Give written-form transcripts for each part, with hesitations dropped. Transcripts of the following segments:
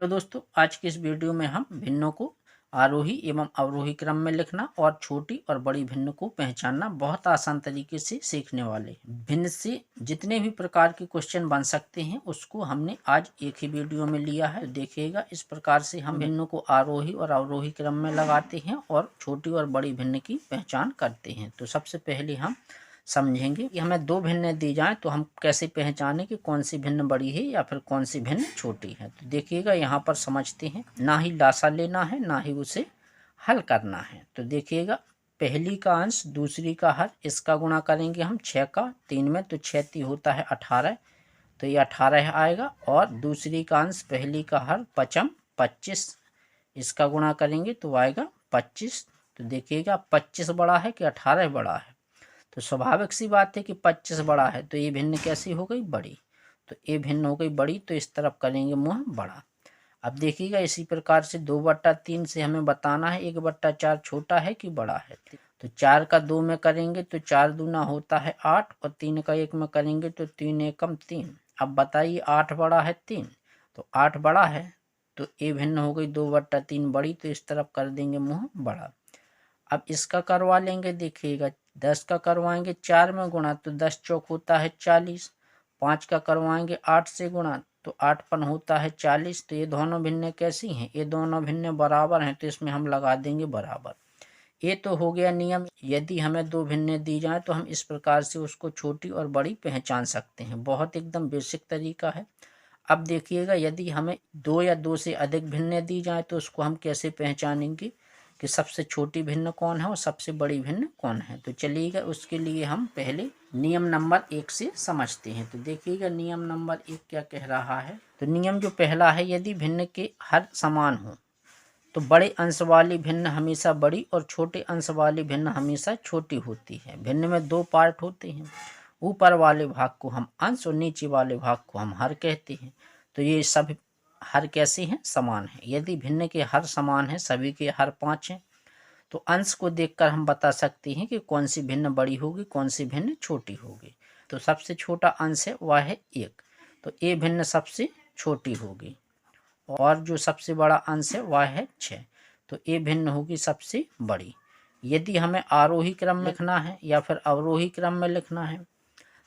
Hello दोस्तों, आज की इस वीडियो में हम भिन्नों को आरोही एवं अवरोही क्रम में लिखना और छोटी और बड़ी भिन्न को पहचानना बहुत आसान तरीके से सीखने वाले हैं। भिन्न से जितने भी प्रकार के क्वेश्चन बन सकते हैं उसको हमने आज एक ही वीडियो में लिया है। देखिएगा, इस प्रकार से हम भिन्नों को आरोही और अवरोही क्रम में लगाते हैं और छोटी और बड़ी भिन्न की पहचान करते हैं। तो सबसे पहले हम समझेंगे कि हमें दो भिन्न दी जाए तो हम कैसे पहचाने कि कौन सी भिन्न बड़ी है या फिर कौन सी भिन्न छोटी है। तो देखिएगा, यहाँ पर समझते हैं, ना ही लासा लेना है ना ही उसे हल करना है। तो देखिएगा, पहली का अंश दूसरी का हर, इसका गुणा करेंगे हम 6 का 3 में, तो 6 होता है 18, तो ये 18 आएगा। और दूसरी का अंश पहली का हर पचम 25, इसका गुणा करेंगे तो आएगा 25। तो देखिएगा, 25 बड़ा है कि 18 बड़ा है, तो स्वाभाविक सी बात है कि 25 बड़ा है, तो ये भिन्न कैसी हो गई? बड़ी। तो ये भिन्न हो गई बड़ी, तो इस तरफ करेंगे मुँह बड़ा। अब देखिएगा, इसी प्रकार से 2/3 से हमें बताना है 1/4 छोटा है कि बड़ा है। तो 4 का 2 में करेंगे तो 4 दूना होता है 8, और 3 का 1 में करेंगे तो 3 एकम 3। अब बताइए, 8 बड़ा है 3, तो 8 बड़ा है, तो ये भिन्न हो गई 2/3 बड़ी, तो इस तरफ कर देंगे मुँह बड़ा। अब इसका करवा लेंगे, देखिएगा 10 का करवाएंगे 4 में गुणा, तो 10 चौक होता है 40। 5 का करवाएंगे 8 से गुणा, तो 8 पन होता है 40। तो ये दोनों भिन्न कैसी हैं? ये दोनों भिन्न बराबर हैं, तो इसमें हम लगा देंगे बराबर। ये तो हो गया नियम। यदि हमें दो भिन्न दी जाए तो हम इस प्रकार से उसको छोटी और बड़ी पहचान सकते हैं। बहुत एकदम बेसिक तरीका है। अब देखिएगा, यदि हमें दो या दो से अधिक भिन्न दी जाए तो उसको हम कैसे पहचानेंगे कि सबसे छोटी भिन्न कौन है और सबसे बड़ी भिन्न कौन है। तो चलिएगा, उसके लिए हम पहले नियम नंबर 1 से समझते हैं। तो देखिएगा, नियम नंबर 1 क्या कह रहा है। तो नियम जो पहला है, यदि भिन्न के हर समान हो तो बड़े अंश वाली भिन्न हमेशा बड़ी और छोटे अंश वाली भिन्न हमेशा छोटी होती है। भिन्न में दो पार्ट होते हैं, ऊपर वाले भाग को हम अंश और नीचे वाले भाग को हम हर कहते हैं। तो ये सब हर कैसे हैं? समान है। यदि भिन्न के हर समान है, सभी के हर 5 हैं, तो अंश को देखकर हम बता सकते हैं कि कौन सी भिन्न बड़ी होगी, कौन सी भिन्न छोटी होगी। तो सबसे छोटा अंश है वह है 1, तो ये भिन्न सबसे छोटी होगी। और जो सबसे बड़ा अंश है वह है 6, तो ये भिन्न होगी सबसे बड़ी। यदि हमें आरोही क्रम में लिखना है या फिर अवरोही क्रम में लिखना है,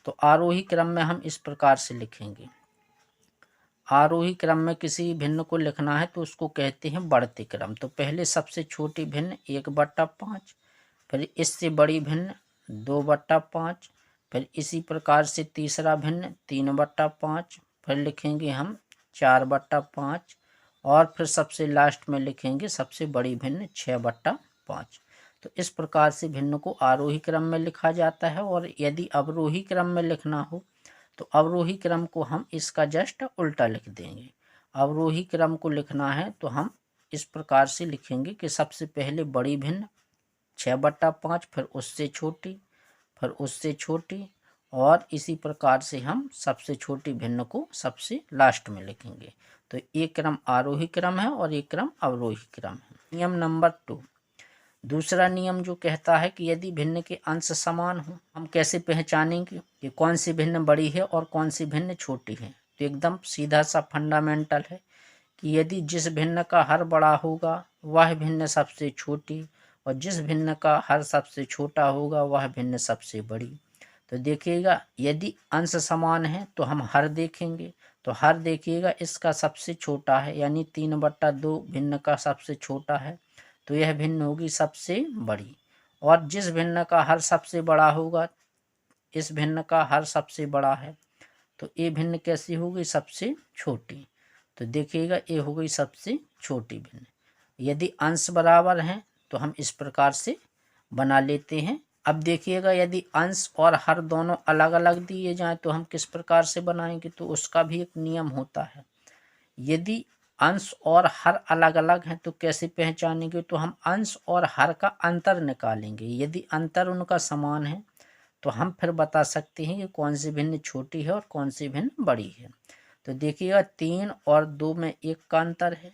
तो आरोही क्रम में हम इस प्रकार से लिखेंगे। आरोही क्रम में किसी भिन्न को लिखना है तो उसको कहते हैं बढ़ते क्रम। तो पहले सबसे छोटी भिन्न 1/5, फिर इससे बड़ी भिन्न 2/5, फिर इसी प्रकार से तीसरा भिन्न 3/5, फिर लिखेंगे हम 4/5, और फिर सबसे लास्ट में लिखेंगे सबसे बड़ी भिन्न 6/5। तो इस प्रकार से भिन्न को आरोही क्रम में लिखा जाता है। और यदि अवरोही क्रम में लिखना हो तो अवरोही क्रम को हम इसका जस्ट उल्टा लिख देंगे। अवरोही क्रम को लिखना है तो हम इस प्रकार से लिखेंगे कि सबसे पहले बड़ी भिन्न 6/5, फिर उससे छोटी, फिर उससे छोटी, और इसी प्रकार से हम सबसे छोटी भिन्न को सबसे लास्ट में लिखेंगे। तो एक क्रम आरोही क्रम है और एक क्रम अवरोही क्रम है। नियम नंबर 2, दूसरा नियम जो कहता है कि यदि भिन्न के अंश समान हो, हम कैसे पहचानेंगे कि कौन सी भिन्न बड़ी है और कौन सी भिन्न छोटी है। तो एकदम सीधा सा फंडामेंटल है कि यदि जिस भिन्न का हर बड़ा होगा वह भिन्न सबसे छोटी, और जिस भिन्न का हर सबसे छोटा होगा वह भिन्न सबसे बड़ी। तो देखिएगा, यदि अंश समान है तो हम हर देखेंगे, तो हर देखिएगा इसका सबसे छोटा है, यानी 3/2 भिन्न का सबसे छोटा है, तो यह भिन्न होगी सबसे बड़ी। और जिस भिन्न का हर सबसे बड़ा होगा, इस भिन्न का हर सबसे बड़ा है, तो ये भिन्न कैसी होगी? सबसे छोटी। तो देखिएगा, ये हो गई सबसे छोटी भिन्न। यदि अंश बराबर हैं तो हम इस प्रकार से बना लेते हैं। अब देखिएगा, यदि अंश और हर दोनों अलग अलग दिए जाएं तो हम किस प्रकार से बनाएंगे, तो उसका भी एक नियम होता है। यदि अंश और हर अलग अलग हैं तो कैसे पहचानेंगे, तो हम अंश और हर का अंतर निकालेंगे। यदि अंतर उनका समान है तो हम फिर बता सकते हैं कि कौन सी भिन्न छोटी है और कौन सी भिन्न बड़ी है। तो देखिएगा, 3 और 2 में 1 का अंतर है,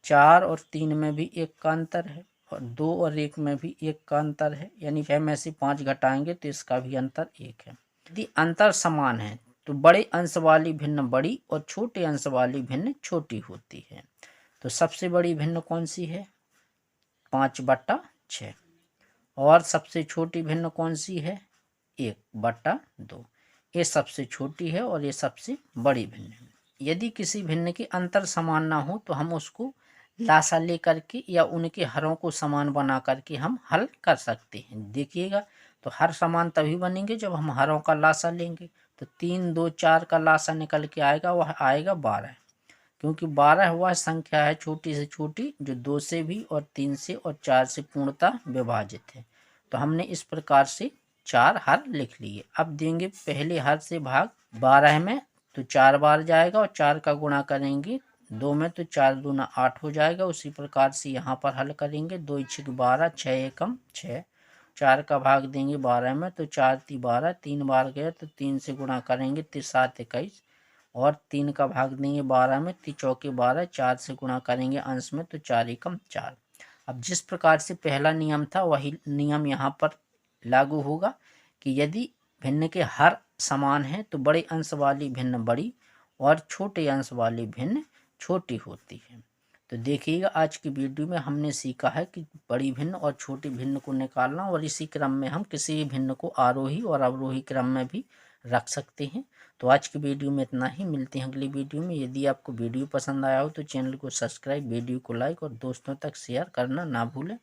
4 और 3 में भी 1 का अंतर है, और 2 और 1 में भी 1 का अंतर है, यानी 6 में से 5 घटाएंगे तो इसका भी अंतर 1 है। यदि अंतर समान है तो बड़े अंश वाली भिन्न बड़ी और छोटे अंश वाली भिन्न छोटी होती है। तो सबसे बड़ी भिन्न कौन सी है? 5/6। और सबसे छोटी भिन्न कौन सी है? 1/2। ये सबसे छोटी है और ये सबसे बड़ी भिन्न है। यदि किसी भिन्न के अंतर समान ना हो तो हम उसको लासा ले करके या उनके हरों को समान बना करके हम हल कर सकते हैं। देखिएगा, तो हर समान तभी बनेंगे जब हम हरों का लासा लेंगे। तो 3, 2, 4 का लासा निकल के आएगा, वह आएगा 12, क्योंकि 12 वह संख्या है छोटी से छोटी जो 2 से भी और 3 से और 4 से पूर्णतः विभाजित है। तो हमने इस प्रकार से 4 हर लिख लिए। अब देंगे पहले हर से भाग 12 में, तो 4 बार जाएगा और 4 का गुणा करेंगे 2 में, तो 4 दूना 8 हो जाएगा। उसी प्रकार से यहाँ पर हल करेंगे, 2 6 12, 6 एकम 6। 4 का भाग देंगे 12 में, तो 4 × 12, 3 बार गए तो 3 से गुणा करेंगे, 3 7 21, और 3 का भाग देंगे 12 में, 3 चौके 12, 4 से गुणा करेंगे अंश में, तो 4 एकम 4। अब जिस प्रकार से पहला नियम था वही नियम यहाँ पर लागू होगा कि यदि भिन्न के हर समान है तो बड़े अंश वाली भिन्न बड़ी और छोटे अंश वाली भिन्न छोटी होती है। तो देखिएगा, आज की वीडियो में हमने सीखा है कि बड़ी भिन्न और छोटी भिन्न को निकालना, और इसी क्रम में हम किसी भी भिन्न को आरोही और अवरोही क्रम में भी रख सकते हैं। तो आज की वीडियो में इतना ही, मिलते हैं अगली वीडियो में। यदि आपको वीडियो पसंद आया हो तो चैनल को सब्सक्राइब, वीडियो को लाइक और दोस्तों तक शेयर करना ना भूलें।